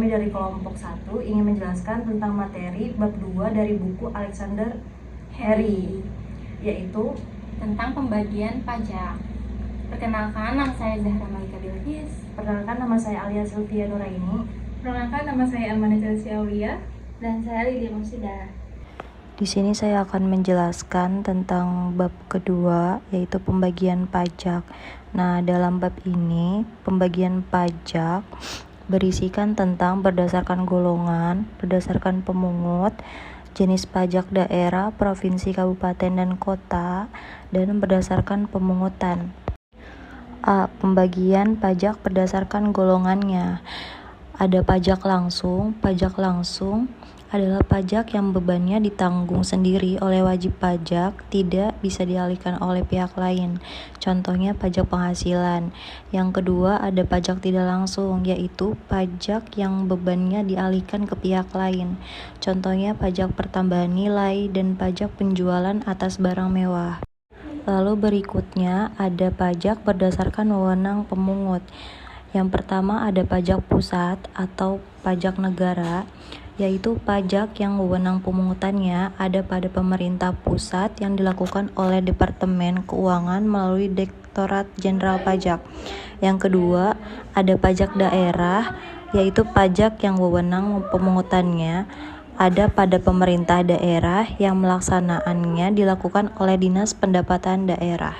kami dari kelompok 1 ingin menjelaskan tentang materi bab 2 dari buku Alexander Harry, yaitu tentang pembagian pajak. Perkenalkan, nama saya Zahra Malika Bilqis. Perkenalkan, nama saya Alia Sylvia Nuraini. Perkenalkan, nama saya Almana Chelsea Aulia. Dan saya Lidia Musida. Di sini saya akan menjelaskan tentang bab kedua, yaitu pembagian pajak. Nah, dalam bab ini, pembagian pajak berisikan tentang berdasarkan golongan, berdasarkan pemungut, jenis pajak daerah, provinsi, kabupaten, dan kota, dan berdasarkan pemungutan. A. Pembagian pajak berdasarkan golongannya. Ada pajak langsung. Pajak langsung adalah pajak yang bebannya ditanggung sendiri oleh wajib pajak, tidak bisa dialihkan oleh pihak lain. Contohnya pajak penghasilan. Yang kedua, ada pajak tidak langsung, yaitu pajak yang bebannya dialihkan ke pihak lain. Contohnya pajak pertambahan nilai dan pajak penjualan atas barang mewah. Lalu berikutnya ada pajak berdasarkan wewenang pemungut. Yang pertama ada pajak pusat atau pajak negara, yaitu pajak yang wewenang pemungutannya ada pada pemerintah pusat yang dilakukan oleh Departemen Keuangan melalui Direktorat Jenderal Pajak. Yang kedua, ada pajak daerah, yaitu pajak yang wewenang pemungutannya ada pada pemerintah daerah yang melaksanaannya dilakukan oleh Dinas Pendapatan Daerah.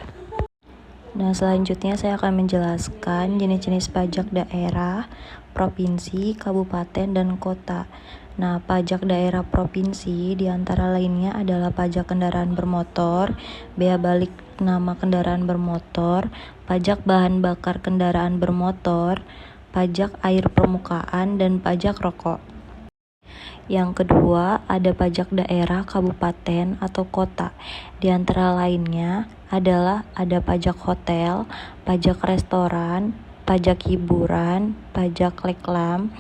Nah, selanjutnya saya akan menjelaskan jenis-jenis pajak daerah, provinsi, kabupaten, dan kota. Nah, pajak daerah provinsi diantara lainnya adalah pajak kendaraan bermotor, bea balik nama kendaraan bermotor, pajak bahan bakar kendaraan bermotor, pajak air permukaan, dan pajak rokok. Yang kedua, ada pajak daerah, kabupaten, atau kota. Di antara lainnya adalah ada pajak hotel, pajak restoran, pajak hiburan, pajak reklam,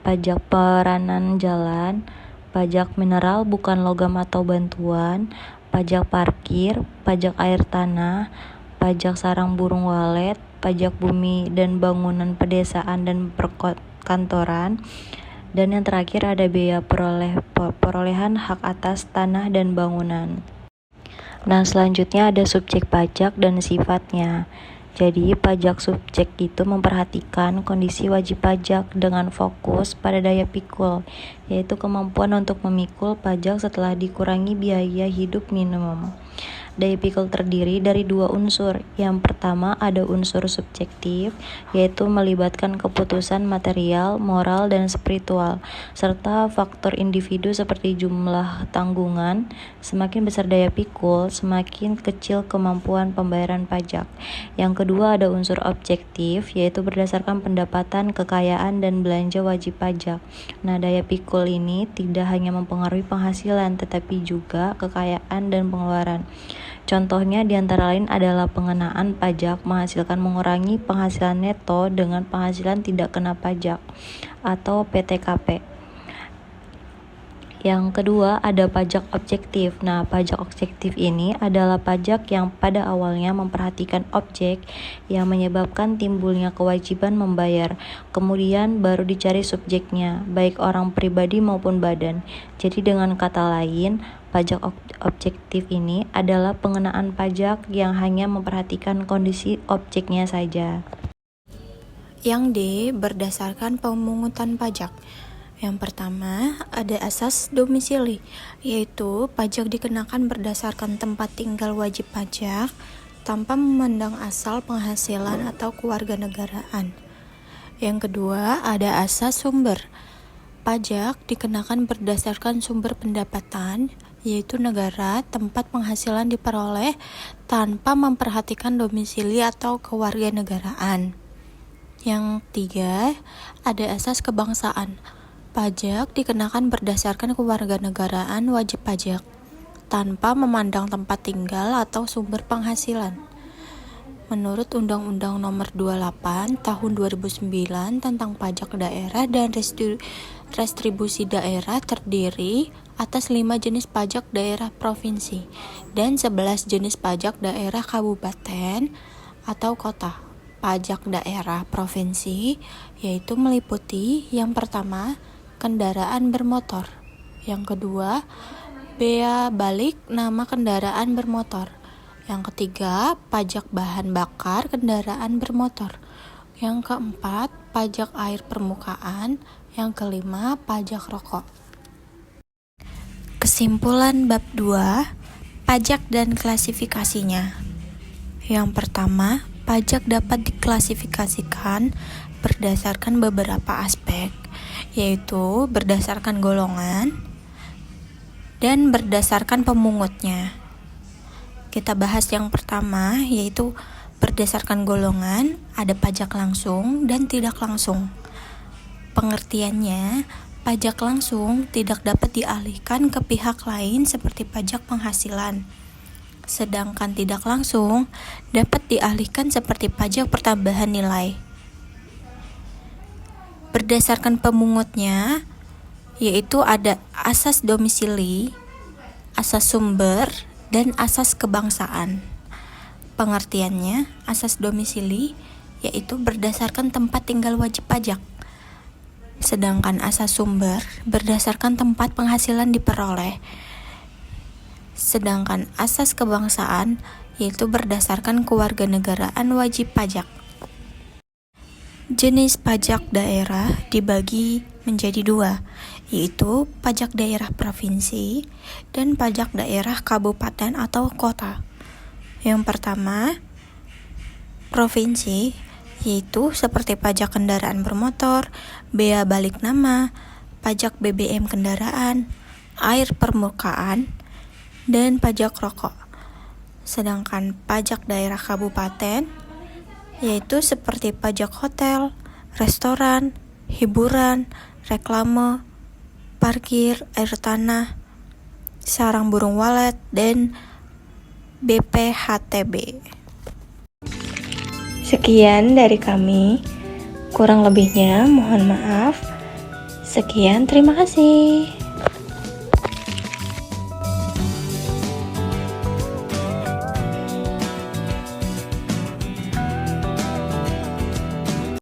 pajak peranan jalan, pajak mineral bukan logam atau bantuan, pajak parkir, pajak air tanah, pajak sarang burung walet, pajak bumi dan bangunan pedesaan dan perkantoran, dan yang terakhir ada biaya perolehan hak atas tanah dan bangunan. Nah, selanjutnya ada subjek pajak dan sifatnya. Jadi, pajak subjek itu memperhatikan kondisi wajib pajak dengan fokus pada daya pikul, yaitu kemampuan untuk memikul pajak setelah dikurangi biaya hidup minimum. Daya pikul terdiri dari dua unsur. Yang pertama ada unsur subjektif, yaitu melibatkan keputusan material, moral, dan spiritual, serta faktor individu seperti jumlah tanggungan. Semakin besar daya pikul, semakin kecil kemampuan pembayaran pajak. Yang kedua ada unsur objektif, yaitu berdasarkan pendapatan, kekayaan, dan belanja wajib pajak. Nah, daya pikul ini tidak hanya mempengaruhi penghasilan, tetapi juga kekayaan dan pengeluaran. Contohnya diantara lain adalah pengenaan pajak menghasilkan mengurangi penghasilan neto dengan penghasilan tidak kena pajak atau PTKP. Yang kedua ada pajak objektif. Nah, pajak objektif ini adalah pajak yang pada awalnya memperhatikan objek yang menyebabkan timbulnya kewajiban membayar, kemudian baru dicari subjeknya, baik orang pribadi maupun badan. Jadi dengan kata lain, pajak objektif ini adalah pengenaan pajak yang hanya memperhatikan kondisi objeknya saja. Yang D, berdasarkan pemungutan pajak. Yang pertama, ada asas domisili, yaitu pajak dikenakan berdasarkan tempat tinggal wajib pajak tanpa memandang asal penghasilan atau kewarganegaraan. Yang kedua, ada asas sumber. Pajak dikenakan berdasarkan sumber pendapatan, yaitu negara tempat penghasilan diperoleh tanpa memperhatikan domisili atau kewarganegaraan. Yang tiga, ada asas kebangsaan. Pajak dikenakan berdasarkan kewarganegaraan wajib pajak, tanpa memandang tempat tinggal atau sumber penghasilan. Menurut Undang-Undang Nomor 28 Tahun 2009 tentang pajak daerah dan restribusi daerah terdiri atas 5 jenis pajak daerah provinsi dan 11 jenis pajak daerah kabupaten atau kota. pajak daerah provinsi, yaitu meliputi yang pertama, kendaraan bermotor. Yang kedua, bea balik nama kendaraan bermotor. Yang ketiga, pajak bahan bakar kendaraan bermotor. Yang keempat, pajak air permukaan. Yang kelima, pajak rokok. Kesimpulan bab 2, pajak dan klasifikasinya. Yang pertama, pajak dapat diklasifikasikan berdasarkan beberapa aspek, yaitu berdasarkan golongan dan berdasarkan pemungutnya. Kita bahas yang pertama, yaitu berdasarkan golongan, ada pajak langsung dan tidak langsung. Pengertiannya, pajak langsung tidak dapat dialihkan ke pihak lain seperti pajak penghasilan. Sedangkan tidak langsung dapat dialihkan seperti pajak pertambahan nilai. Berdasarkan pemungutnya, yaitu ada asas domisili, asas sumber, dan asas kebangsaan. Pengertiannya, asas domisili yaitu berdasarkan tempat tinggal wajib pajak. Sedangkan asas sumber berdasarkan tempat penghasilan diperoleh. Sedangkan asas kebangsaan yaitu berdasarkan kewarganegaraan wajib pajak. Jenis pajak daerah dibagi menjadi 2, yaitu pajak daerah provinsi dan pajak daerah kabupaten atau kota. Yang pertama, provinsi, yaitu seperti pajak kendaraan bermotor, bea balik nama, pajak BBM kendaraan, air permukaan, dan pajak rokok. Sedangkan pajak daerah kabupaten, yaitu seperti pajak hotel, restoran, hiburan, reklame, parkir, air tanah, sarang burung walet, dan BPHTB. Sekian dari kami, kurang lebihnya mohon maaf. Sekian, terima kasih.